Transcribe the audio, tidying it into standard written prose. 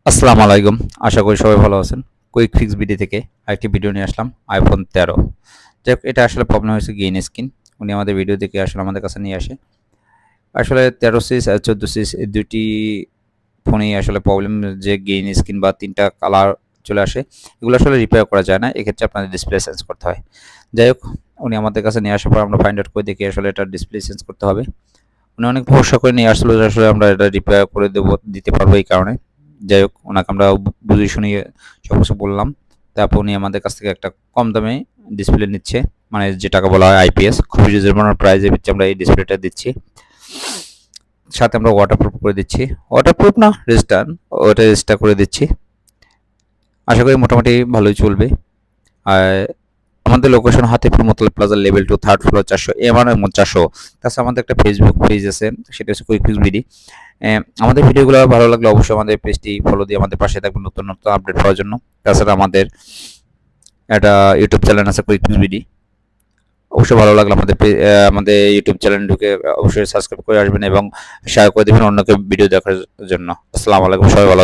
আসসালামু আলাইকুম। আশা করি সবাই ভালো আছেন। কুইক ফিক্স বিডি থেকে আরেকটি ভিডিও নিয়ে আসলাম iPhone 13। যাই হোক, এটা আসলে প্রবলেম হয়েছে গ্রিন স্ক্রিন। উনি আমাদের ভিডিও দেখে আসলে আমাদের কাছে নিয়ে আসে। আসলে 13 সিরিজ আর 14 সিরিজ এই ২ টি ফোনেই আসলে প্রবলেম, যে গ্রিন স্ক্রিন বা ৩ টা কালার চলে আসে। এগুলো আসলে রিপেয়ার করা যায় না। এক্ষেত্রে আপনাদের ডিসপ্লে চেঞ্জ করতে হয়। যাই হোক, উনি আমাদের কাছে নিয়ে আসার পর আমরা ফাইন্ড আউট করে দেখি আসলে এটার ডিসপ্লে চেঞ্জ করতে হবে। উনি অনেক ভরসা করে নিয়ে আসলো যে আসলে আমরা এটা রিপেয়ার করে দিতে পারবো এই কারণে। যাই হোক, ওনাকে আমরা বুঝিয়ে শুনিয়ে সব কিছু বললাম। তারপর উনি আমাদের কাছ থেকে একটা কম দামে ডিসপ্লে নিচ্ছে, মানে যেটাকে বলা হয় আইপিএস। খুবই রিজনেবল প্রাইসে ভিত্তিতে আমরা এই ডিসপ্লেটা দিচ্ছি। সাথে আমরা ওয়াটারপ্রুফ করে দিচ্ছি। ওয়াটারপ্রুফ না, রেজিস্টার, ওটা রেজিস্টার করে দিচ্ছি। আশা করি মোটামুটি ভালোই চলবে। আর আমাদের location Hatipur Motaleb plaza level 2 third floor 400 MR 400। তাছাড়া আমাদের একটা ফেসবুক পেজ আছে, সেটা হচ্ছে কুইক ফিক্স বিডি। আমাদের ভিডিওগুলো ভালো লাগলে অবশ্যই আমাদের পেজটি ফলো দিয়ে আমাদের পাশে থাকবেন নতুন নতুন আপডেট পাওয়ার জন্য। তাছাড়া আমাদের একটা ইউটিউব চ্যানেল আছে কুইক ফিক্স বিডি। অবশ্যই ভালো লাগলে আমাদের ইউটিউব চ্যানেল ঢুকে অবশ্যই সাবস্ক্রাইব করে আসবেন এবং শেয়ার করে দেবেন অন্যকে ভিডিও দেখার জন্য। আসসালামু আলাইকুম, সবাই ভালো থাকবেন।